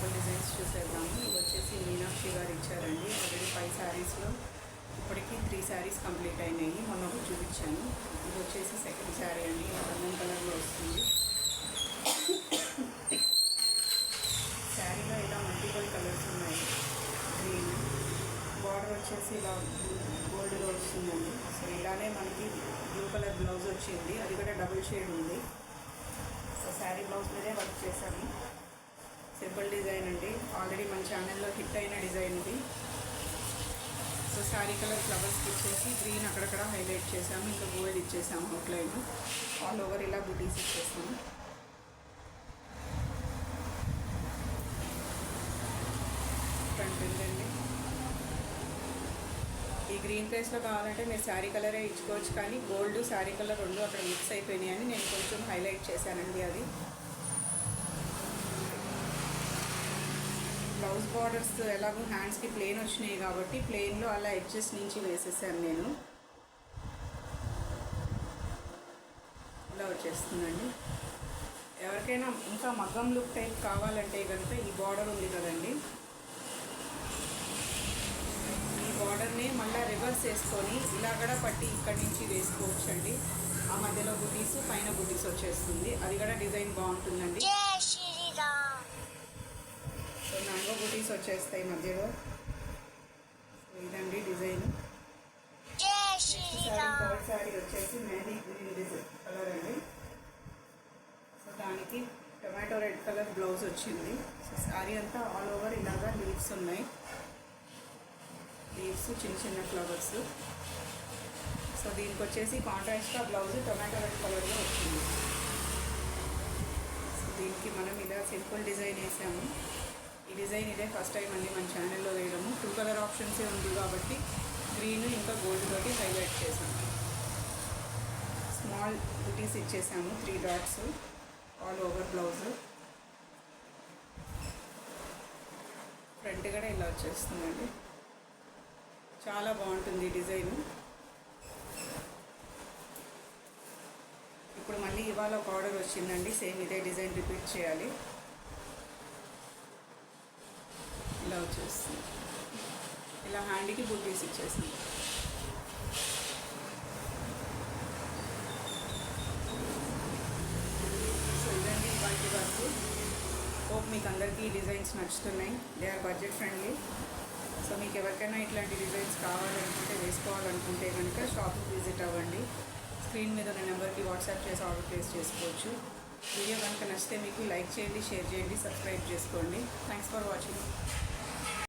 Simple designs చూసేద్దాము. ఇది వచ్చేసి మీనాక్షి గారు ఇచ్చారండి. ఆల్రెడీ 5 శారీస్లో ఇప్పటికీ 3 శారీస్ కంప్లీట్ అయినాయి. మొన్న ఒకటి చూపించాను. ఇది వచ్చేసి సెకండ్ శారీ అండి. రంగన్ కలర్లో వస్తుంది. శారీలో ఇలా మల్టిపుల్ కలర్స్ ఉన్నాయి. గ్రీన్ బార్డర్ వచ్చేసి ఇలా గోల్డ్లో వస్తుందండి. సో ఇలానే మనకి బ్లూ కలర్ బ్లౌజ్ వచ్చింది. అది కూడా డబుల్ షేడ్ ఉంది. సో శారీ బ్లౌజ్ మీదే వర్క్ చేశాము. సింపుల్ డిజైన్ అండి. ఆల్రెడీ మన ఛానల్లో హిట్ అయిన డిజైన్ ఇది. సో శారీ కలర్ ఫ్లవర్స్కి ఇచ్చేసి గ్రీన్ అక్కడక్కడ హైలైట్ చేసాము. ఇంకా గోల్డ్ ఇచ్చేసాము. అవుట్లైన్ ఆల్ ఓవర్ ఇలా బుటీస్ ఇచ్చేసాము. ఫ్రంట్ ఉందండి. ఈ గ్రీన్ ప్లేస్లో కావాలంటే మీరు శారీ కలరే ఇచ్చుకోవచ్చు, కానీ గోల్డ్ శారీ కలర్ రెండు అక్కడ మిక్స్ అయిపోయినాయి అని నేను కొంచెం హైలైట్ చేశానండి. అది బ్లౌజ్ బార్డర్స్ ఎలాగో హ్యాండ్స్కి ప్లెయిన్ వచ్చినాయి కాబట్టి ప్లెయిన్లో అలా ఎడ్జెస్ నుంచి వేసేసాను నేను. ఇలా వచ్చేస్తుందండి. ఎవరికైనా ఇంకా మగ్గం లుక్ టైప్ కావాలంటే కనుక ఈ బార్డర్ ఉంది కదండి, ఈ బార్డర్ని మళ్ళీ రివర్స్ వేసుకొని ఇలా కూడా పట్టి ఇక్కడి నుంచి వేసుకోవచ్చు అండి. ఆ మధ్యలో బుటీస్, పైన బుటీస్ వచ్చేస్తుంది. అది కూడా డిజైన్ బాగుంటుందండి. సో మ్యాంగో బుటీస్ వచ్చేస్తాయి మధ్యలో. సో ఇదండి డిజైన్. థర్డ్ శారీ వచ్చేసి మెహందీ గ్రీన్ డిజైన్ కలర్ అండి. సో దానికి టొమాటో రెడ్ కలర్ బ్లౌజ్ వచ్చింది. సో శారీ అంతా ఆల్ ఓవర్ ఇలాగా లీవ్స్ ఉన్నాయి. లీవ్స్ చిన్న చిన్న ఫ్లవర్స్. సో దీనికి వచ్చేసి కాంట్రాస్ట్గా బ్లౌజ్ టొమాటో రెడ్ కలర్లో వచ్చింది. సో దీనికి మనం ఇలా సింపుల్ డిజైన్ వేసాము. ఈ డిజైన్ ఇదే ఫస్ట్ టైం అండి మన ఛానల్లో వేయడము. 2 కలర్ ఆప్షన్సే ఉంది కాబట్టి గ్రీన్ ఇంకా గోల్డ్ తోటి హైలైట్ చేసాము. స్మాల్ బుటీస్ ఇచ్చేసాము, 3 dots all over blouse. Front కూడా ఇలా వచ్చేస్తుందండి. చాలా బాగుంటుంది డిజైన్. ఇప్పుడు మళ్ళీ ఇవాళ ఒక ఆర్డర్ వచ్చిందండి. సేమ్ ఇదే డిజైన్ రిపీట్ చేయాలి. ఇలా వచ్చేస్తుంది. ఇలా హ్యాండ్కి బుటీస్ ఇచ్చేసింది. సో ఇదండి ఇవాళ వర్క్. హోప్ మీకు అందరికీ ఈ డిజైన్స్ నచ్చుతున్నాయి. They are budget friendly. So మీకు ఎవరికైనా ఇట్లాంటి డిజైన్స్ కావాలనుకుంటే, వేసుకోవాలనుకుంటే కనుక షాప్కి విజిట్ అవ్వండి. స్క్రీన్ మీద ఉన్న నెంబర్కి వాట్సాప్ చేసి ఆర్డర్ ప్లేస్ చేసుకోవచ్చు. వీడియో కనుక నచ్చితే మీకు లైక్ చేయండి, షేర్ చేయండి, సబ్స్క్రైబ్ చేసుకోండి. Thanks for watching.